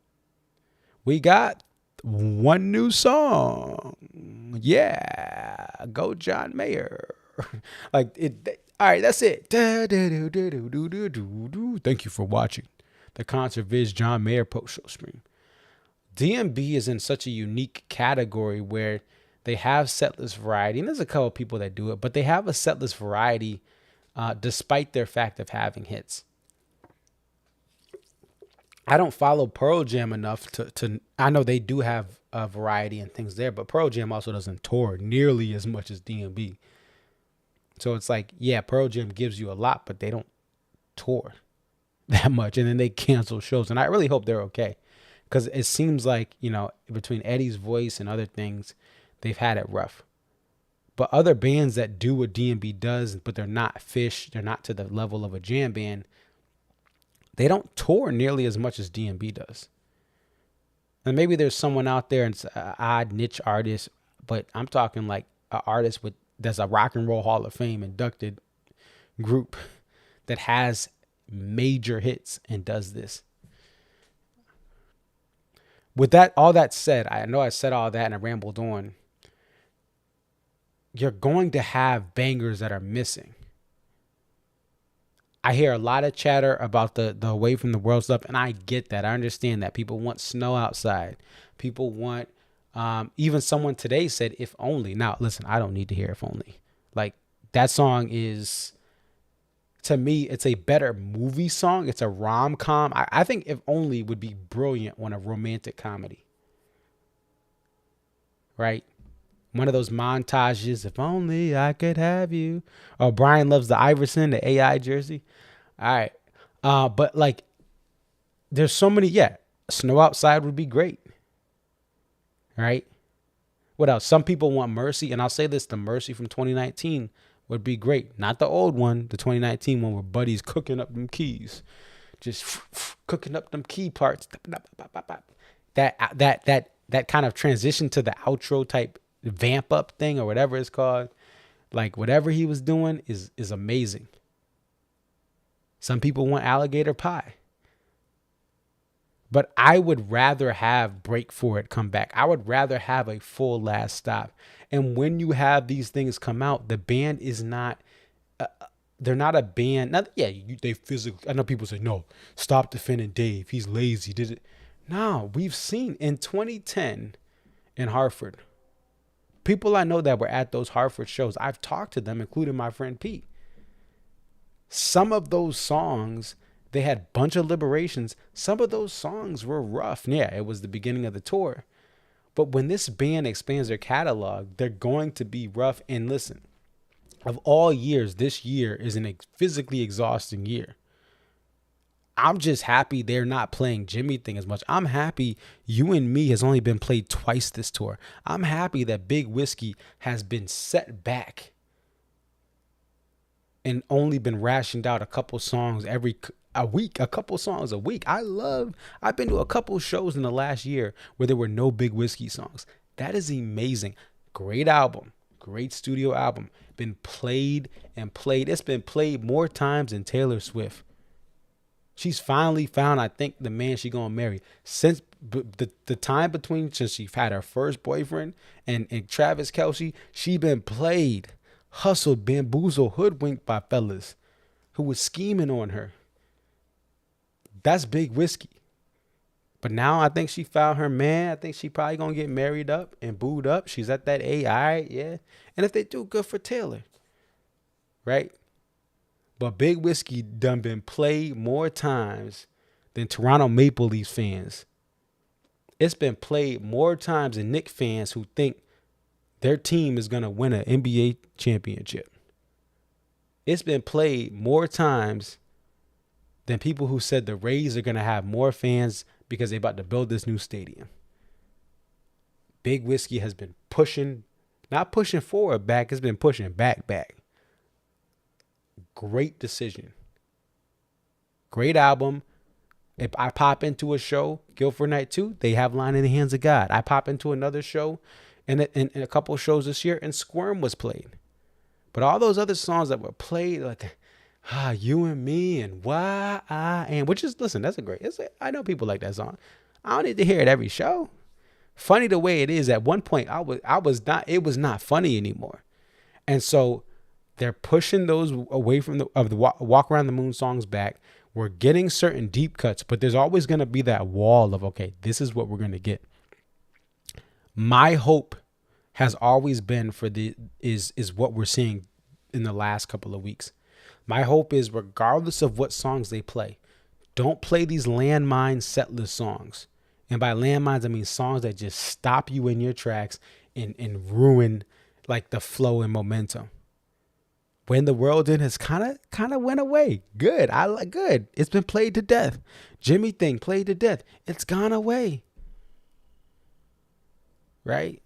We got one new song. Yeah, go John Mayer. All right, that's it. Thank you for watching the Concert Viz John Mayer post-show stream. DMB is in such a unique category where they have setlist variety, and there's a couple of people that do it, but they have a setlist variety despite their fact of having hits. I don't follow Pearl Jam enough to I know they do have a variety and things there, but Pearl Jam also doesn't tour nearly as much as DMB. So it's like, yeah, Pearl Jam gives you a lot, but they don't tour that much, and then they cancel shows. And I really hope they're okay, because it seems like, between Eddie's voice and other things, they've had it rough. But other bands that do what DMB does, but they're not Fish, they're not to the level of a jam band, they don't tour nearly as much as DMB does. And maybe there's someone out there, and it's an odd niche artist, but I'm talking like an artist that's a Rock and Roll Hall of Fame inducted group that has major hits and does this. With all that said, I know I said all that and I rambled on. You're going to have bangers that are missing. I hear a lot of chatter about the Away from the World stuff, and I get that. I understand that. People want Snow Outside. People want, even someone today said If Only. Now, listen, I don't need to hear If Only. Like, that song is, to me, it's a better movie song. It's a rom-com. I think If Only would be brilliant on a romantic comedy. Right? One of those montages, if only I could have you. Oh, Brian loves the Iverson, the AI jersey. All right. But like, There's so many. Yeah, Snow Outside would be great, right? What else? Some people want Mercy, and I'll say this: the Mercy from 2019 would be great. Not the old one, the 2019 one where Buddy's cooking up them keys, just cooking up them key parts. That kind of transition to the outro type vamp up thing or whatever it's called. Like whatever he was doing is amazing. Some people want Alligator Pie. But I would rather have Break For It come back. I would rather have a full Last Stop. And when you have these things come out, the band is not, they're not a band. Not, yeah, they physically, I know people say, no, stop defending Dave. He's lazy. Did it? No, we've seen in 2010 in Hartford, people I know that were at those Hartford shows, I've talked to them, including my friend Pete. Some of those songs, they had a bunch of liberations. Some of those songs were rough. Yeah, it was the beginning of the tour. But when this band expands their catalog, they're going to be rough. And listen, of all years, this year is a physically exhausting year. I'm just happy they're not playing Jimmy Thing as much. I'm happy You and Me has only been played twice this tour. I'm happy that Big Whiskey has been set back and only been rationed out a couple songs a week, a couple songs a week. I've been to a couple shows in the last year where there were no Big Whiskey songs. That is amazing. Great album, great studio album. Been played and played. It's been played more times than Taylor Swift. She's finally found, I think, the man she gonna marry. Since the time between since she had her first boyfriend and Travis Kelce, she been played, hustled, bamboozled, hoodwinked by fellas who was scheming on her. That's Big Whiskey. But now I think she found her man. I think she probably gonna get married up and booed up. She's at that age, all right, yeah. And if they do, good for Taylor, right? But Big Whiskey done been played more times than Toronto Maple Leafs fans. It's been played more times than Knicks fans who think their team is going to win an NBA championship. It's been played more times than people who said the Rays are going to have more fans because they're about to build this new stadium. Big Whiskey has been pushing, not pushing forward back, it's been pushing back. Great decision. Great album. If I pop into a show, Guilford Night 2, they have Line in the Hands of God. I pop into another show and a couple of shows this year and Squirm was played. But all those other songs that were played, like You and Me and Why I Am, which is, listen, that's I know people like that song. I don't need to hear it every show. Funny the way it is, at one point it was not funny anymore. And so they're pushing those away from the Walk Around the Moon songs back. We're getting certain deep cuts, but there's always going to be that wall of, okay, this is what we're going to get. My hope has always been is what we're seeing in the last couple of weeks. My hope is, regardless of what songs they play, don't play these landmine setlist songs. And by landmines, I mean songs that just stop you in your tracks and ruin like the flow and momentum. When the World End has kind of went away. Good. Good. It's been played to death. Jimmy Thing played to death. It's gone away. Right?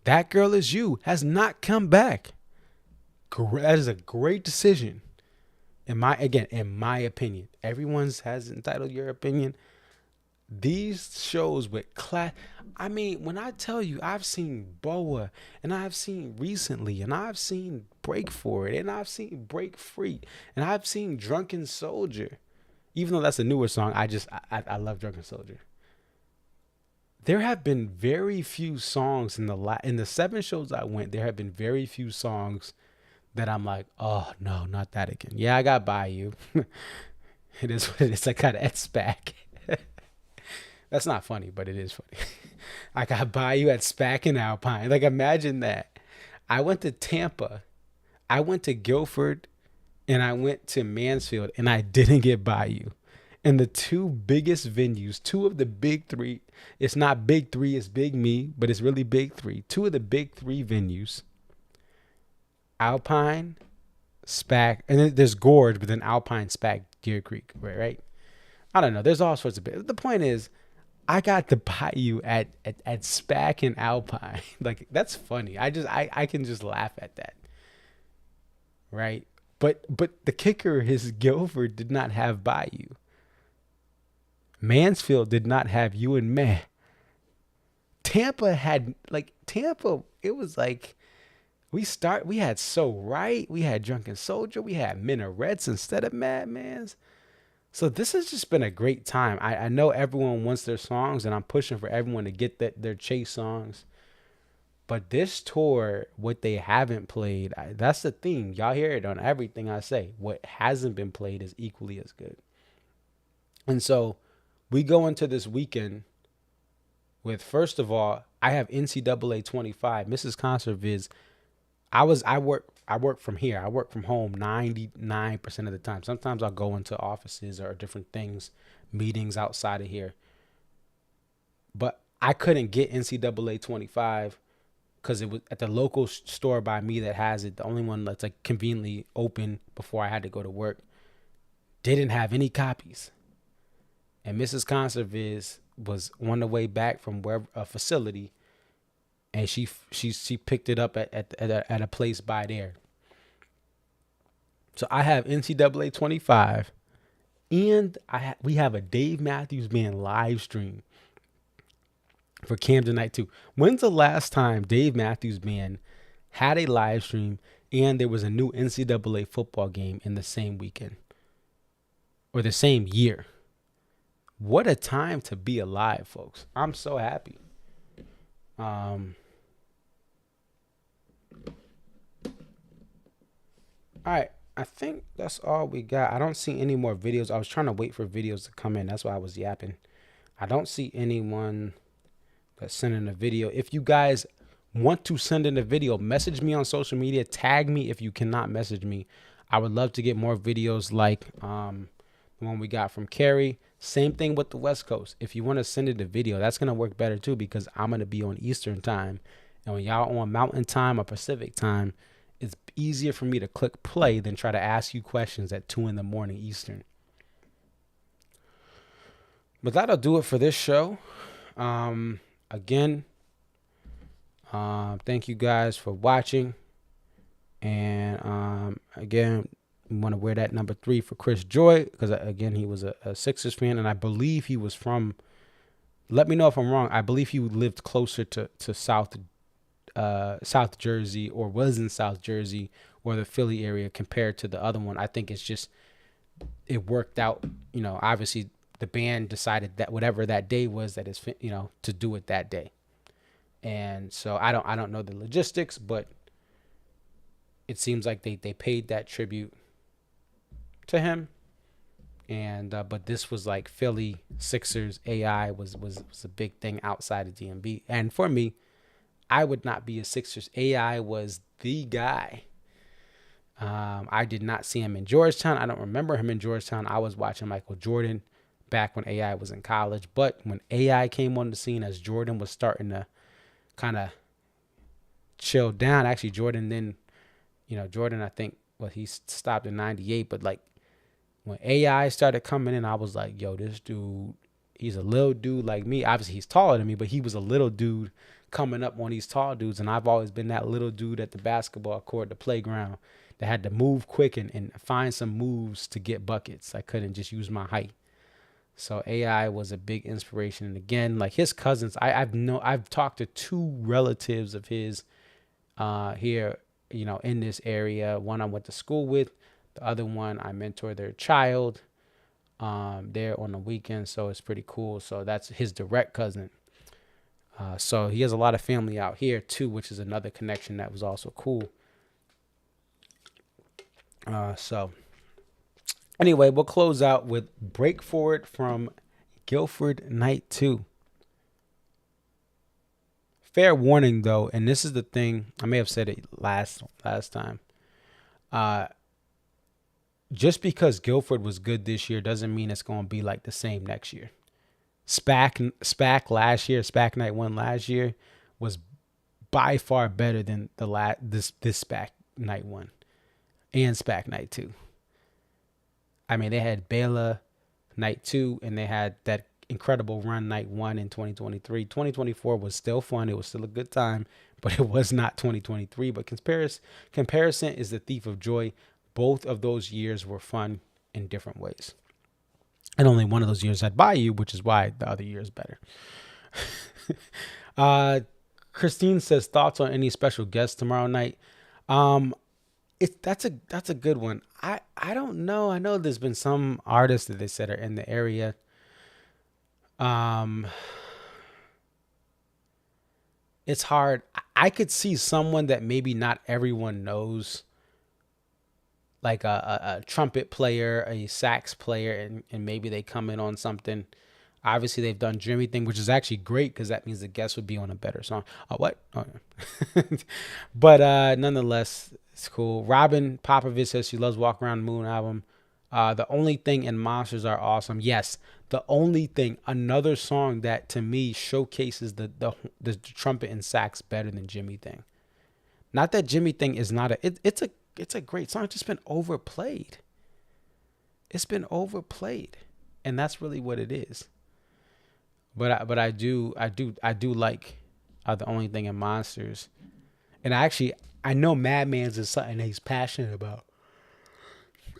That Girl Is You has not come back. That is a great decision. In my opinion. Everyone's has entitled your opinion. These shows with class. I mean, when I tell you, I've seen Boa, and I've seen Recently, and I've seen Break For It, and I've seen Break Free, and I've seen Drunken Soldier. Even though that's a newer song, I love Drunken Soldier. There have been very few songs in the 7 shows I went. There have been very few songs that I'm like, oh no, not that again. Yeah, I got Bayou. It is what it is. I got Ed Spack. That's not funny, but it is funny. I got Bayou at SPAC and Alpine. Like, imagine that. I went to Tampa. I went to Guilford. And I went to Mansfield. And I didn't get Bayou. And the two biggest venues, two of the big three. It's not big three, it's big me. But it's really big three. Two of the big 3 venues. Alpine, SPAC. And then there's Gorge, but then Alpine, SPAC, Deer Creek. Right? I don't know. There's all sorts of bit. The point is, I got to buy you at SPAC and Alpine. Like, that's funny. I can just laugh at that. Right? But the kicker is Guilford did not have Bayou. Mansfield did not have you and Meh. Tampa had it was like we had So Right, we had Drunken Soldier, we had Minarets instead of Madmans. So this has just been a great time. I know everyone wants their songs, and I'm pushing for everyone to get their Chase songs. But this tour, what they haven't played, that's the theme. Y'all hear it on everything I say. What hasn't been played is equally as good. And so we go into this weekend with, first of all, I have NCAA 25. Mrs. Concert Viz. I work from here. I work from home 99% of the time. Sometimes I'll go into offices or different things, meetings outside of here. But I couldn't get NCAA 25 because it was at the local store by me that has it. The only one that's like conveniently open before I had to go to work. Didn't have any copies. And Mrs. Concert Viz was on the way back from a facility, and she picked it up at a place by there. So I have NCAA 25, and we have a Dave Matthews Band live stream for Camden Night 2. When's the last time Dave Matthews Band had a live stream and there was a new NCAA football game in the same weekend or the same year? What a time to be alive, folks. I'm so happy. All right. I think that's all we got. I don't see any more videos. I was trying to wait for videos to come in. That's why I was yapping. I don't see anyone that's sending a video. If you guys want to send in a video, message me on social media. Tag me if you cannot message me. I would love to get more videos like the one we got from Carrie. Same thing with the West Coast. If you want to send it a video, that's going to work better too, because I'm going to be on Eastern time. And when y'all on Mountain time or Pacific time, it's easier for me to click play than try to ask you questions at 2 a.m. Eastern. But that'll do it for this show. Again, thank you guys for watching. And again, we want to wear that number 3 for Chris Joy, because again, he was a Sixers fan, and I believe he was from, let me know if I'm wrong, I believe he lived closer to South Jersey, or was in South Jersey or the Philly area compared to the other one. I think it's just, it worked out, obviously the band decided that whatever that day was, that is, to do it that day. And so I don't know the logistics, but it seems like they paid that tribute to him. And but this was like Philly Sixers AI was a big thing outside of DMB. And for me, I would not be a Sixers. AI was the guy. I did not see him in Georgetown. I don't remember him in Georgetown. I was watching Michael Jordan back when AI was in college. But when AI came on the scene, as Jordan was starting to kind of chill down, actually Jordan then, Jordan, I think, he stopped in 98. But like when AI started coming in, I was like, yo, this dude, he's a little dude like me. Obviously, he's taller than me, but he was a little dude coming up on these tall dudes. And I've always been that little dude at the basketball court, the playground, that had to move quick and find some moves to get buckets. I couldn't just use my height. So AI was a big inspiration. And again, like his cousins, I've talked to 2 relatives of his here, in this area. One I went to school with, the other one I mentored their child there on the weekend. So it's pretty cool. So that's his direct cousin. So he has a lot of family out here too, which is another connection that was also cool. So anyway, we'll close out with Break Forward from Guilford Night 2. Fair warning though, and this is the thing, I may have said it last time. Just because Guilford was good this year doesn't mean it's going to be like the same next year. SPAC last year, SPAC Night 1 last year was by far better than this SPAC Night 1 and SPAC Night 2. I mean, they had Bela, night 2, and they had that incredible run night 1 in 2023. 2024 was still fun. It was still a good time, but it was not 2023. But comparison is the thief of joy. Both of those years were fun in different ways. And only one of those years had Bayou, which is why the other year is better. Christine says, thoughts on any special guests tomorrow night? That's a good one. I don't know. I know there's been some artists that they said are in the area. It's hard. I could see someone that maybe not everyone knows, like a trumpet player, a sax player, and maybe they come in on something. Obviously, they've done Jimmy thing, which is actually great because that means the guest would be on a better song. Oh, what? Oh, yeah. But nonetheless, it's cool. Robin Popovich says she loves Walk Around the Moon album. The Only Thing and Monsters are awesome. Yes, The Only Thing, another song that to me showcases the trumpet and sax better than Jimmy Thing. Not that Jimmy Thing is not it's a great song. It's just been overplayed. It's been overplayed, and that's really what it is. But I do like The Only Thing and Monsters, and I know Madman's is something that he's passionate about.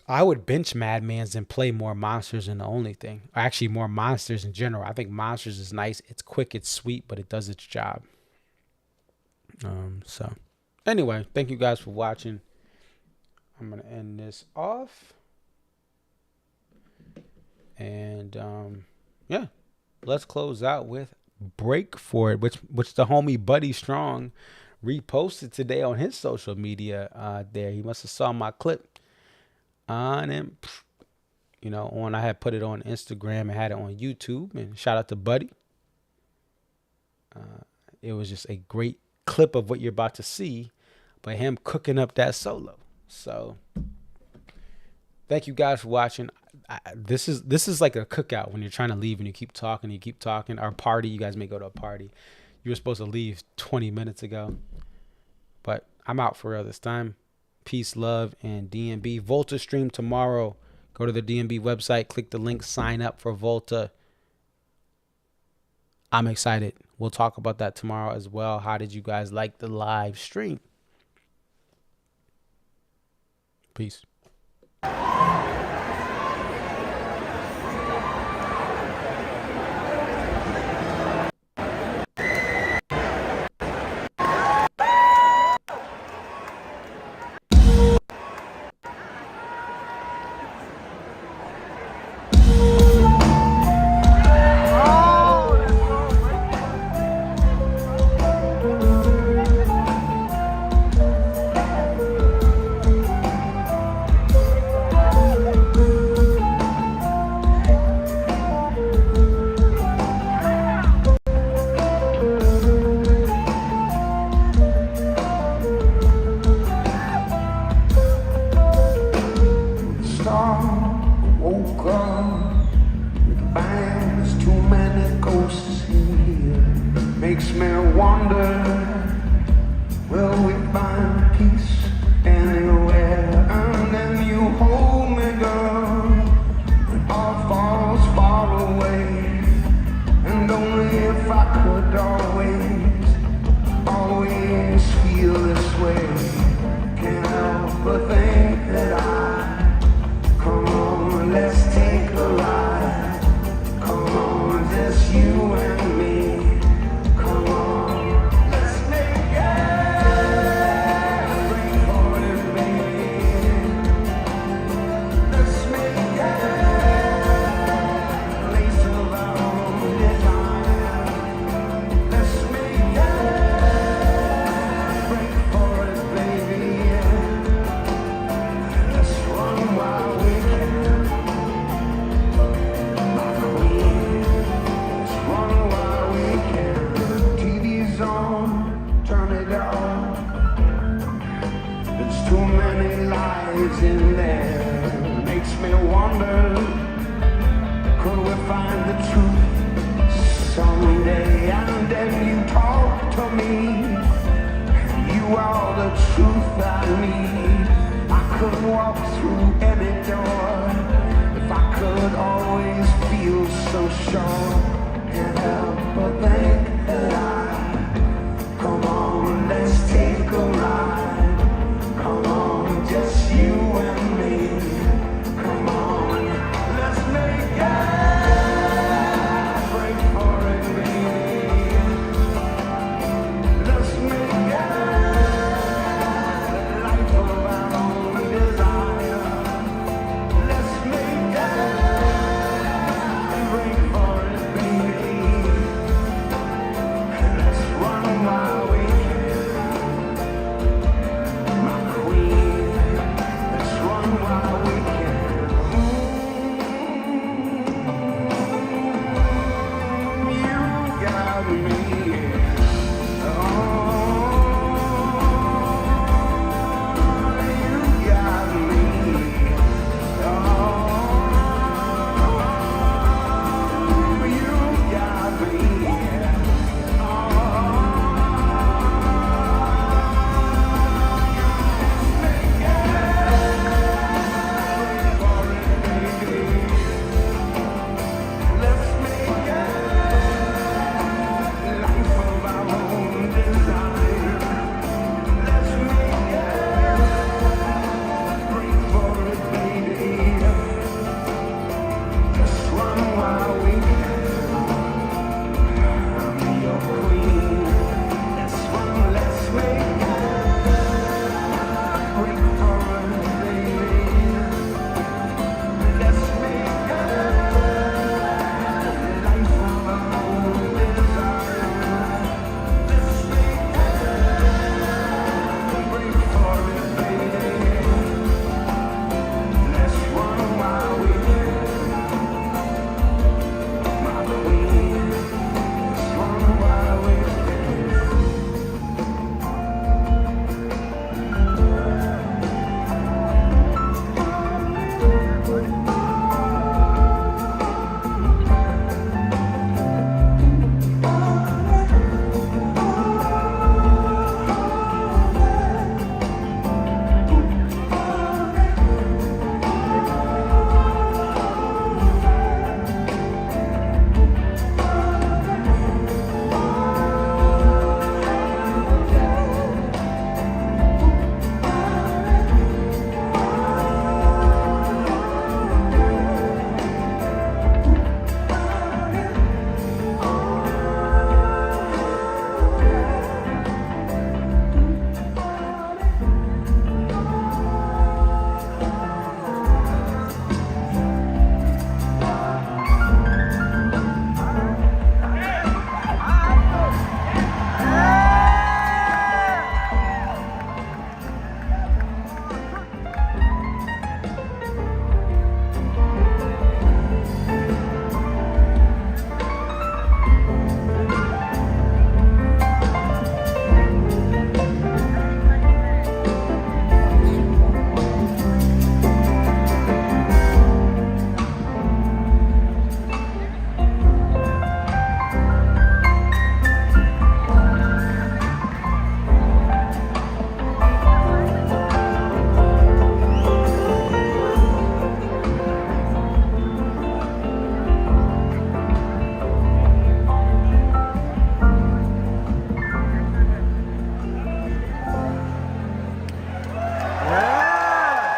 I would bench Madman's and play more Monsters than The Only Thing. Or actually, more Monsters in general. I think Monsters is nice. It's quick, it's sweet, but it does its job. So, anyway, thank you guys for watching. I'm gonna end this off, and yeah, let's close out with "Break For It," which the homie Buddy Strong reposted today on his social media. There, he must have saw my clip. And then, I had put it on Instagram and had it on YouTube. And shout out to Buddy. It was just a great clip of what you're about to see by him cooking up that solo. So, thank you guys for watching. This is like a cookout when you're trying to leave and you keep talking. Our party, you guys may go to a party. You were supposed to leave 20 minutes ago. But I'm out for real this time. Peace, love, and DMB. Volta stream tomorrow. Go to the DMB website, click the link, sign up for Volta. I'm excited. We'll talk about that tomorrow as well. How did you guys like the live stream? Peace. Walk through any door if I could always feel so sure. Can't help but think